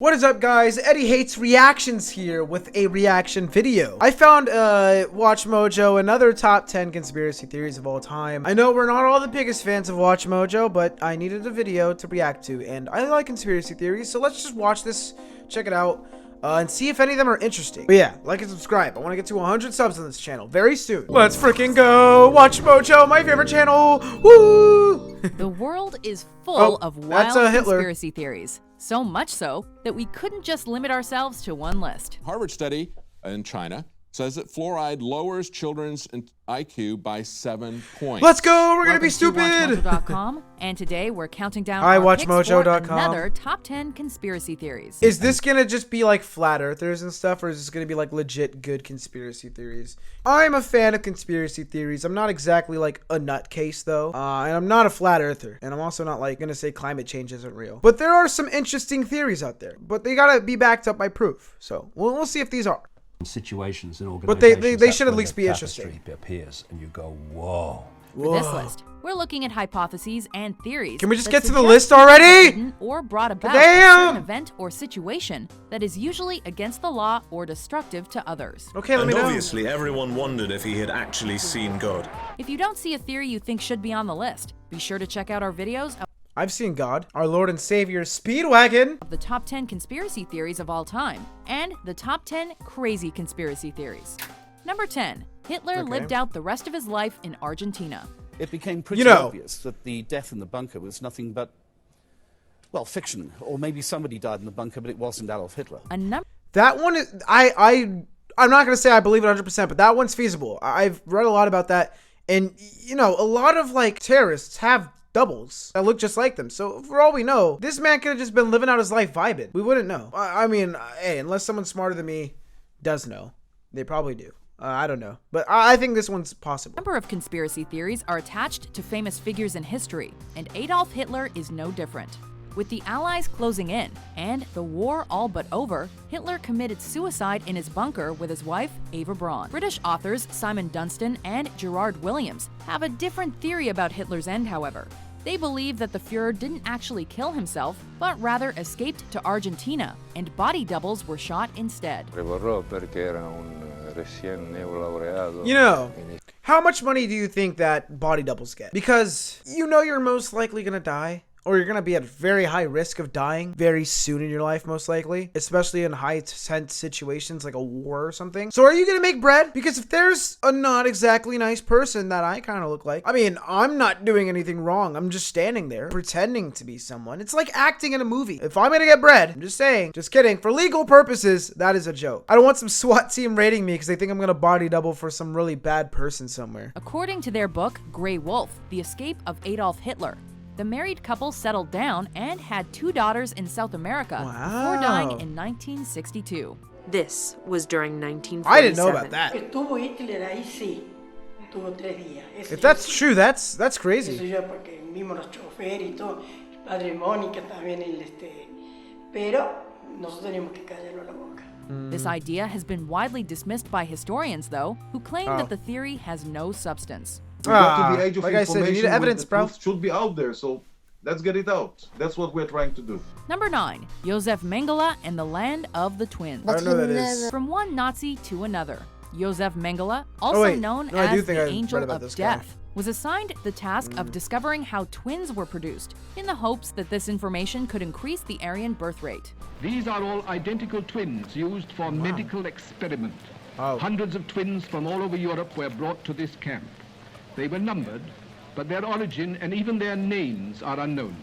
What is up, guys? Eddie Hates Reactions here with a reaction video. I found Watch Mojo and other top 10 conspiracy theories of all time. I know we're not all the biggest fans of Watch Mojo, but I needed a video to react to, and I like conspiracy theories, so let's just watch this, check it out, and see if any of them are interesting. But yeah, like and subscribe. I want to get to 100 subs on this channel very soon. Let's freaking go! Watch Mojo, my favorite channel! Woo! The world is full of wild conspiracy theories. So much so that we couldn't just limit ourselves to one list. Harvard study in China says that fluoride lowers children's IQ by 7 points. Let's go! We're gonna Welcome be stupid! WatchMojo.com, and today we're counting down our picks for another top 10 conspiracy theories. Is this gonna just be like flat earthers and stuff, or is this gonna be like legit good conspiracy theories? I'm a fan of conspiracy theories. I'm not exactly like a nutcase though, and I'm not a flat earther, and I'm also not like gonna say climate change isn't real. But there are some interesting theories out there, but they gotta be backed up by proof. So we'll see if these are. Situations and organizations, but they should at least be interesting. Appears and you go, whoa. For this list, we're looking at hypotheses and theories. Can we just get to the list already? Or brought about a certain event or situation that is usually against the law or destructive to others. Okay, let me know. Obviously, everyone wondered if he had actually seen God. If you don't see a theory you think should be on the list, be sure to check out our videos. I've seen God, our Lord and Savior, Speedwagon. The top 10 conspiracy theories of all time, and the top 10 crazy conspiracy theories. Number 10, Hitler lived out the rest of his life in Argentina. It became pretty obvious that the death in the bunker was nothing but, well, fiction. Or maybe somebody died in the bunker, but it wasn't Adolf Hitler. That one is, I'm not going to say I believe it 100%, but that one's feasible. I've read a lot about that. And, you know, a lot of, like, terrorists have doubles that look just like them. So for all we know, this man could have just been living out his life vibing. We wouldn't know. I mean, hey, unless someone smarter than me does know. They probably do. I don't know. But I think this one's possible. A number of conspiracy theories are attached to famous figures in history, and Adolf Hitler is no different. With the Allies closing in and the war all but over, Hitler committed suicide in his bunker with his wife, Eva Braun. British authors Simon Dunstan and Gerard Williams have a different theory about Hitler's end, however. They believe that the Fuhrer didn't actually kill himself, but rather escaped to Argentina, and body doubles were shot instead. You know, how much money do you think that body doubles get? Because you know you're most likely gonna die. Or you're going to be at very high risk of dying very soon in your life, most likely. Especially in high-tense situations like a war or something. So are you going to make bread? Because if there's a not exactly nice person that I kind of look like, I mean, I'm not doing anything wrong. I'm just standing there pretending to be someone. It's like acting in a movie. If I'm going to get bread, I'm just saying, just kidding. For legal purposes, that is a joke. I don't want some SWAT team raiding me because they think I'm going to body double for some really bad person somewhere. According to their book, Grey Wolf, The Escape of Adolf Hitler, the married couple settled down and had 2 daughters in South America before dying in 1962. This was during 1947. I didn't know about that. If that's true, that's crazy. This idea has been widely dismissed by historians, though, who claim that the theory has no substance. We got to the age of like I said, you need evidence, bro. Truth should be out there, so let's get it out. That's what we're trying to do. Number 9, Josef Mengele and the Land of the Twins. I don't know what that is. From one Nazi to another, Josef Mengele, also known as the Angel of Death, was assigned the task of discovering how twins were produced, in the hopes that this information could increase the Aryan birth rate. These are all identical twins used for medical experiment. Hundreds of twins from all over Europe were brought to this camp. They were numbered, but their origin and even their names are unknown.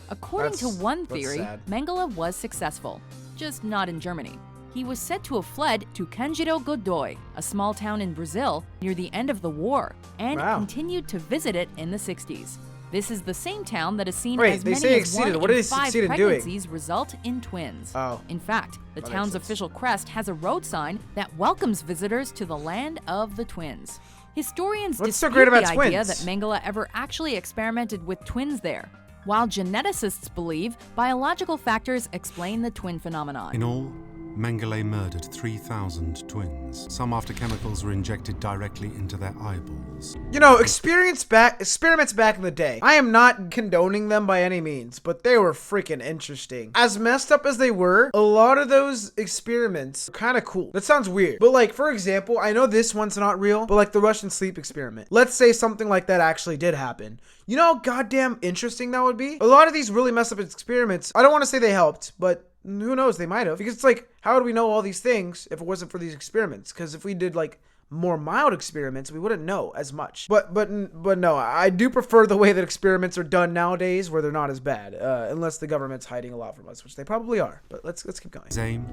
According to one theory, Mengele was successful, just not in Germany. He was said to have fled to Cangeiro Godoy, a small town in Brazil near the end of the war, and continued to visit it in the 60s. This is the same town that has seen as many as 1 in 5 pregnancies result in twins. In fact, the town's official crest has a road sign that welcomes visitors to the land of the twins. Historians dispute the idea that Mengele ever actually experimented with twins there, while geneticists believe biological factors explain the twin phenomenon. In all, Mengele murdered 3,000 twins, some after chemicals were injected directly into their eyeballs. You know, experiments back in the day. I am not condoning them by any means, but they were freaking interesting. As messed up as they were, a lot of those experiments are kind of cool. That sounds weird, but like, for example, I know this one's not real, but like the Russian sleep experiment. Let's say something like that actually did happen. You know how goddamn interesting that would be? A lot of these really messed up experiments, I don't want to say they helped, but who knows, they might have. Because it's like, how would we know all these things if it wasn't for these experiments? Because if we did like more mild experiments, we wouldn't know as much. But no, I do prefer the way that experiments are done nowadays, where they're not as bad, unless the government's hiding a lot from us, which they probably are. But let's keep going. His aim?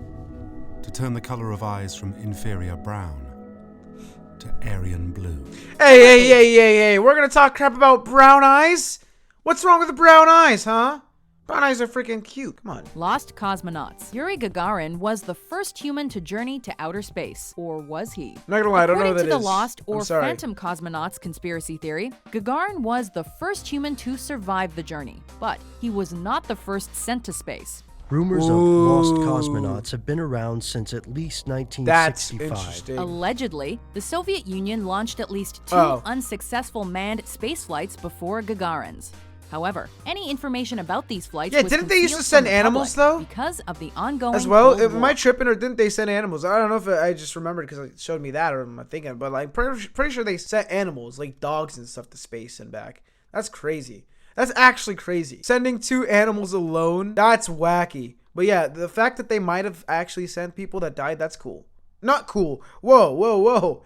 To turn the color of eyes from inferior brown to Aryan blue. Hey, we're gonna talk crap about brown eyes? What's wrong with the brown eyes, huh? Brown eyes are freaking cute. Come on. Lost cosmonauts. Yuri Gagarin was the first human to journey to outer space. Or was he? I'm not gonna lie, I don't know what that is. According to the Lost or Phantom cosmonauts conspiracy theory, Gagarin was the first human to survive the journey. But he was not the first sent to space. Rumors of lost cosmonauts have been around since at least 1965. That's interesting. Allegedly, the Soviet Union launched at least 2 unsuccessful manned space flights before Gagarin's. However, any information about these flights was didn't they used to send animals though? Because of the ongoing as well. Cold War. Am I tripping, or didn't they send animals? I don't know if I just remembered because it showed me that, or am I thinking? But like, pretty sure they sent animals, like dogs and stuff, to space and back. That's crazy. That's actually crazy. Sending 2 animals alone, that's wacky. But yeah, the fact that they might have actually sent people that died, that's cool. Not cool. Whoa.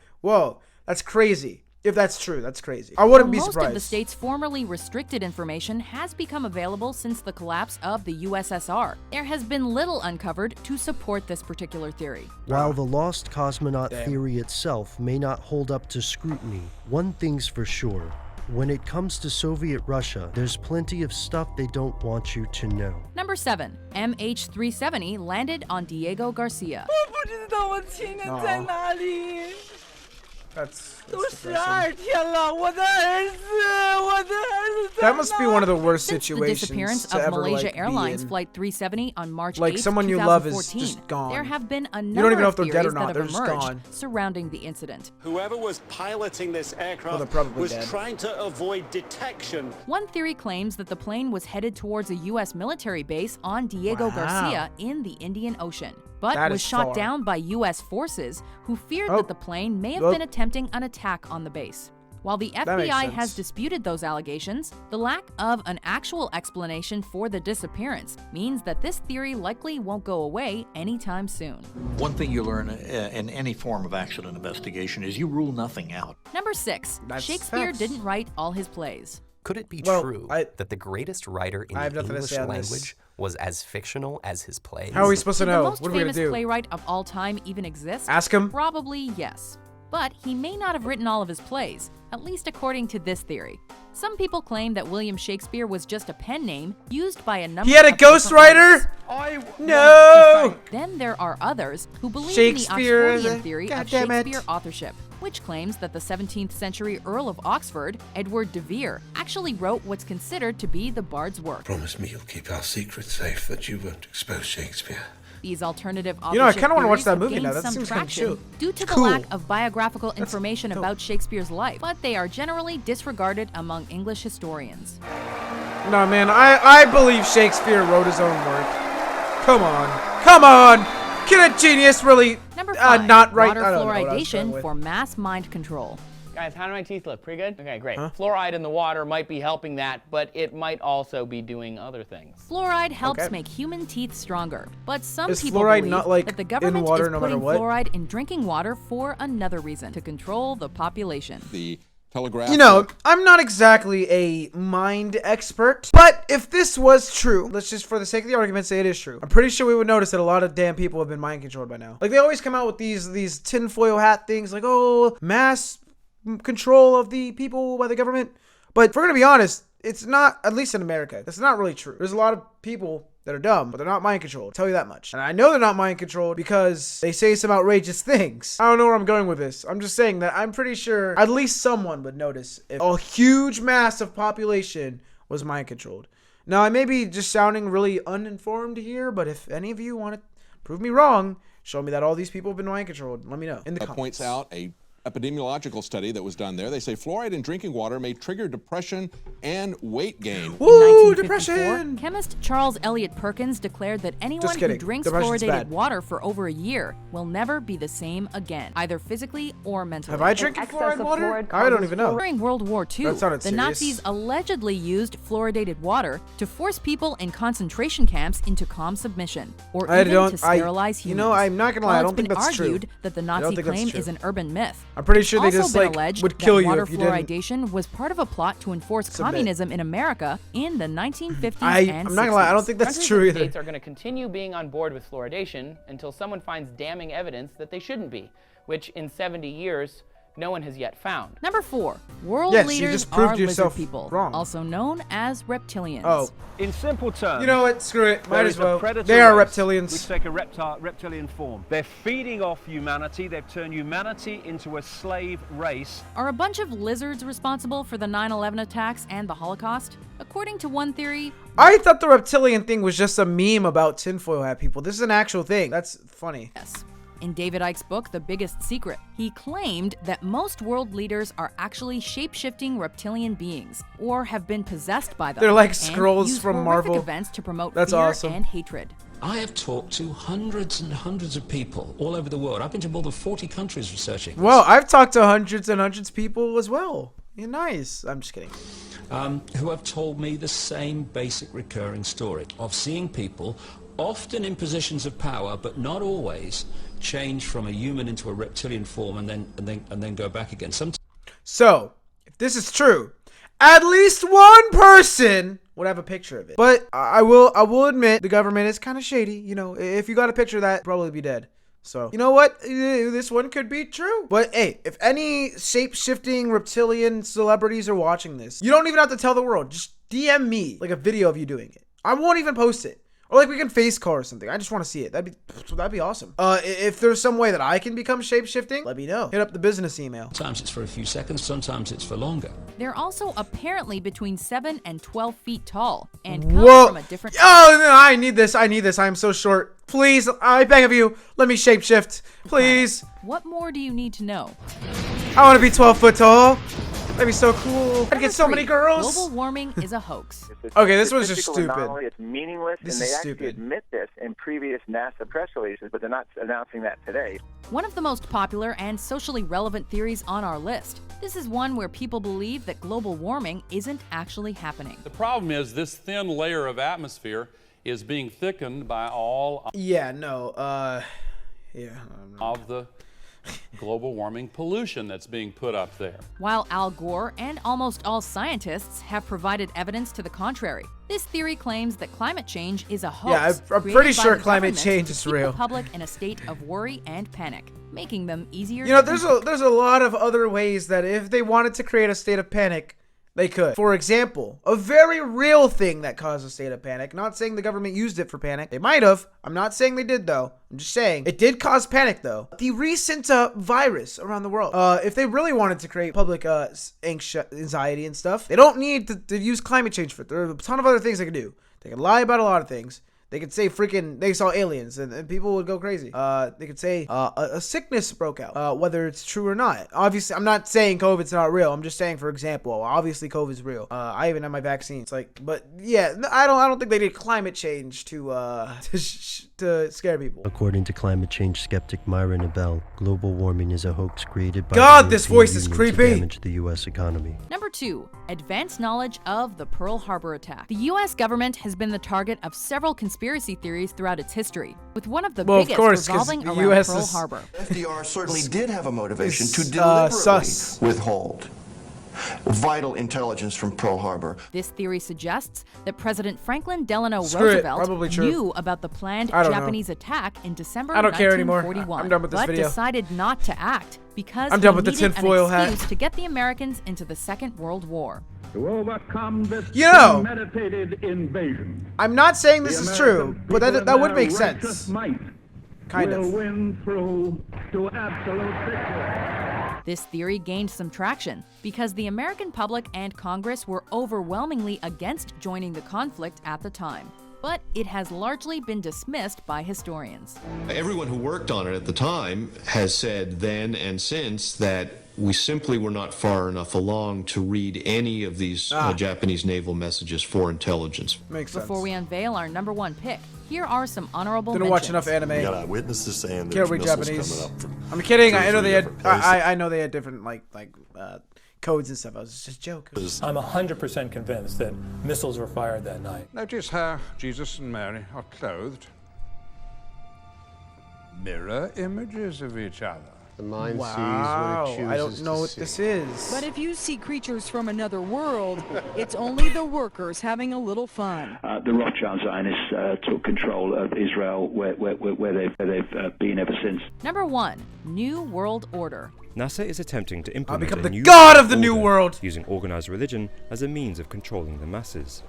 That's crazy. If that's true, that's crazy. I wouldn't be surprised. Most of the state's formerly restricted information has become available since the collapse of the USSR. There has been little uncovered to support this particular theory. While the lost cosmonaut theory itself may not hold up to scrutiny, one thing's for sure. When it comes to Soviet Russia, there's plenty of stuff they don't want you to know. Number 7. MH370 landed on Diego Garcia. That's that must be one of the worst situations. The disappearance of Malaysia Airlines Flight 370 on March 8, someone you love is just gone. There have been a number you don't even know of if they're dead or theories not. that They're have just emerged gone. surrounding the incident. Whoever was piloting this aircraft was trying to avoid detection. One theory claims that the plane was headed towards a U.S. military base on Diego Garcia in the Indian Ocean, but was shot down by U.S. forces who feared that the plane may have been attempting an attack on the base. While the FBI has disputed those allegations, the lack of an actual explanation for the disappearance means that this theory likely won't go away anytime soon. One thing you learn in any form of accident investigation is you rule nothing out. Number 6. Shakespeare didn't write all his plays. Could it be true that the greatest writer in the English language was as fictional as his plays? How are we supposed to know? What are we gonna do? The most famous playwright of all time even exist? Ask him. Probably yes. But he may not have written all of his plays, at least according to this theory. Some people claim that William Shakespeare was just a pen name used by a number of He had a ghostwriter? No! Then there are others who believe in the Oxfordian theory of Shakespeare authorship, which claims that the 17th century Earl of Oxford, Edward de Vere, actually wrote what's considered to be the Bard's work. Promise me you'll keep our secret safe, that you won't expose Shakespeare. These alternative authorship I kind of want to watch that movie now. That seems kind of cool. Due to the lack of biographical information about Shakespeare's life, but they are generally disregarded among English historians. No, man, I believe Shakespeare wrote his own work. Come on! Can a genius really Number 5, not write water fluoridation for mass mind control? Guys, how do my teeth look? Pretty good? Okay, great. Fluoride in the water might be helping that, but it might also be doing other things. Fluoride helps make human teeth stronger, but some is people fluoride believe not like that the government in water, is no putting matter what? fluoride in drinking water for another reason, to control the population. The Telegraph. You know, I'm not exactly a mind expert, but if this was true, let's just for the sake of the argument say it is true. I'm pretty sure we would notice that a lot of damn people have been mind controlled by now. Like they always come out with these tinfoil hat things like, oh, mass control of the people by the government. But if we're gonna be honest, it's not, at least in America, that's not really true. There's a lot of people that are dumb, but they're not mind controlled. I'll tell you that much. And I know they're not mind controlled because they say some outrageous things. I don't know where I'm going with this. I'm just saying that I'm pretty sure at least someone would notice if a huge mass of population was mind controlled. Now, I may be just sounding really uninformed here, but if any of you want to Prove me wrong. Show me that all these people have been mind controlled. Let me know in the comments. Points out a epidemiological study that was done there. They say fluoride in drinking water may trigger depression and weight gain. Woo, depression! Chemist Charles Eliot Perkins declared that anyone who drinks fluoridated water for over a year will never be the same again, either physically or mentally. Have I drinking fluoride water? I don't even know. During World War II, the serious. Nazis allegedly used fluoridated water to force people in concentration camps into calm submission, or even to sterilize humans. You know, I'm not gonna lie, I don't think that's true. It's been argued that the Nazi claim is an urban myth. I'm pretty sure they just like would kill you if you didn't. Water fluoridation was part of a plot to enforce communism in America in the 1950s and 60s. I'm not gonna lie, I don't think that's true either. States are going to continue being on board with fluoridation until someone finds damning evidence that they shouldn't be, which in 70 years no one has yet found. Number 4, world leaders are lizard people, also known as reptilians. Oh. In simple terms, you know what? Screw it. Might as well. They are reptilians. Which take a reptilian form. They're feeding off humanity. They've turned humanity into a slave race. Are a bunch of lizards responsible for the 9/11 attacks and the Holocaust? According to one theory, I thought the reptilian thing was just a meme about tinfoil hat people. This is an actual thing. That's funny. Yes. In David Icke's book, The Biggest Secret, he claimed that most world leaders are actually shape-shifting reptilian beings, or have been possessed by them. They're like and scrolls use from horrific Marvel. Events to promote That's fear awesome. and hatred. I have talked to hundreds and hundreds of people all over the world. I've been to more than 40 countries researching this. Well, I've talked to hundreds and hundreds of people as well. You're nice. I'm just kidding. Who have told me the same basic recurring story of seeing people, often in positions of power, but not always, change from a human into a reptilian form and then go back again. So, if this is true, at least one person would have a picture of it. But I will admit the government is kind of shady. You know, if you got a picture of that, probably be dead. So, you know what? This one could be true. But hey, if any shape-shifting reptilian celebrities are watching this, you don't even have to tell the world. Just DM me like a video of you doing it. I won't even post it. Or like we can face call or something. I just want to see it. That'd be awesome. If there's some way that I can become shape-shifting, let me know. Hit up the business email. Sometimes it's for a few seconds, sometimes it's for longer. They're also apparently between 7 and 12 feet tall and come from a different... Oh, no, I need this. I need this. I'm so short. Please, I beg of you, let me shape-shift. Please. What more do you need to know? I want to be 12 foot tall. That'd be so cool. I'd get so many girls. Global warming is a hoax. Okay, this one's just stupid. It's meaningless, this and they is actually stupid. admit this in previous NASA press releases, but they're not announcing that today. One of the most popular and socially relevant theories on our list. This is one where people believe that global warming isn't actually happening. The problem is this thin layer of atmosphere is being thickened by all of the global warming pollution that's being put up there. While Al Gore and almost all scientists have provided evidence to the contrary, this theory claims that climate change is a hoax. Yeah, I'm pretty sure climate change is real. The public in a state of worry and panic, making them easier. You know, there's a lot of other ways that if they wanted to create a state of panic, they could. For example, a very real thing that caused a state of panic. Not saying the government used it for panic. They might have. I'm not saying they did, though. I'm just saying it did cause panic, though. The recent virus around the world. If they really wanted to create public anxiety and stuff, they don't need to use climate change for it. There are a ton of other things they could do. They can lie about a lot of things. They could say they saw aliens and people would go crazy. They could say a sickness broke out, whether it's true or not. Obviously, I'm not saying COVID's not real. I'm just saying, for example, obviously COVID's real. I even have my vaccine. It's like, but yeah, I don't think they did climate change to scare people. According to climate change skeptic Myra Nabel, global warming is a hoax created by God, the this European voice is Union creepy. to damage the U.S. economy. Number 2, advanced knowledge of the Pearl Harbor attack. The U.S. government has been the target of several conspiracy theories throughout its history, with one of the biggest revolving around Pearl Harbor. FDR certainly did have a motivation to deliberately withhold vital intelligence from Pearl Harbor. This theory suggests that President Franklin Delano Roosevelt knew about the planned Japanese attack in December 1941, I'm done with this video. But decided not to act because I'm done with the needed tinfoil an excuse to get the Americans into the Second World War. To overcome this premeditated invasion, I'm not saying this is true, but that would make sense. Kind of. Win through to absolute victory. This theory gained some traction because the American public and Congress were overwhelmingly against joining the conflict at the time. but it has largely been dismissed by historians. Everyone who worked on it at the time has said then and since that we simply were not far enough along to read any of these Japanese naval messages for intelligence. Makes sense. Before we unveil our #1 pick, here are some honorable Didn't mentions. watch enough anime. We got eyewitnesses saying Can't there's read missiles Japanese. coming up from I'm kidding. I 2 or know 3 they had. different places. I know they had different codes and stuff. I was just a joke. I'm 100% convinced that missiles were fired that night. Notice how Jesus and Mary are clothed. Mirror images of each other. The mind Wow. sees what it chooses I don't know to what see. this is. But if you see creatures from another world, it's only the workers having a little fun. The Rothschild Zionists took control of Israel, where they've been ever since. #1, New World Order. NASA is attempting to implement become a the new god world of the new order world. using organized religion as a means of controlling the masses.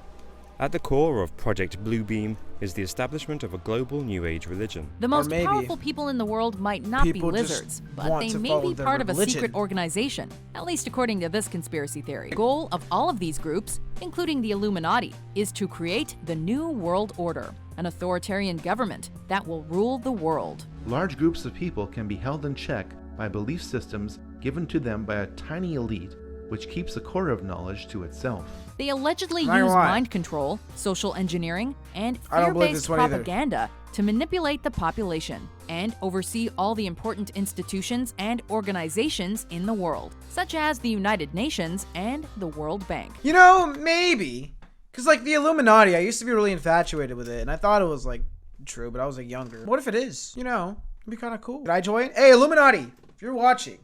At the core of Project Bluebeam is the establishment of a global New Age religion. The most powerful people in the world might not be People just lizards, but want they to may follow be their part of a religion. secret organization, at least according to this conspiracy theory. The goal of all of these groups, including the Illuminati, is to create the New World Order, an authoritarian government that will rule the world. Large groups of people can be held in check by belief systems given to them by a tiny elite, which keeps the core of knowledge to itself. They allegedly Not gonna use lie. mind control, social engineering, and I don't believe fear-based this one either. propaganda to manipulate the population and oversee all the important institutions and organizations in the world, such as the United Nations and the World Bank. You know, maybe. Because, like, the Illuminati, I used to be really infatuated with it, and I thought it was, like, true, but I was, like, younger. What if it is? You know, it'd be kind of cool. Could I join? Hey, Illuminati, if you're watching,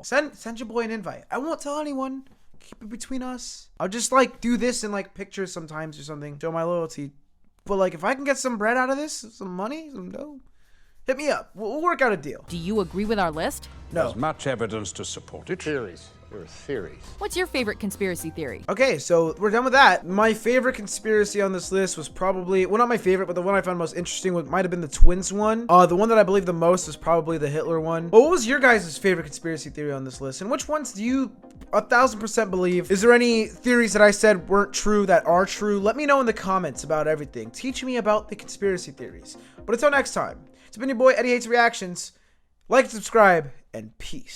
send your boy an invite. I won't tell anyone. Keep it between us. I'll just, like, do this in, like, pictures sometimes or something. Show my loyalty. But, like, if I can get some bread out of this, some money, some dough, hit me up. We'll work out a deal. Do you agree with our list? No. There's much evidence to support it. Theories. There are theories. What's your favorite conspiracy theory? Okay, so we're done with that. My favorite conspiracy on this list was probably, well, not my favorite, but the one I found most interesting might have been the twins one. The one that I believe the most was probably the Hitler one. But what was your guys' favorite conspiracy theory on this list? And which ones do you 1000% believe? Is there any theories that I said weren't true that are true? Let me know in the comments about everything. Teach me about the conspiracy theories. But until next time, it's been your boy Eddie Hates Reactions. Like and subscribe, and peace.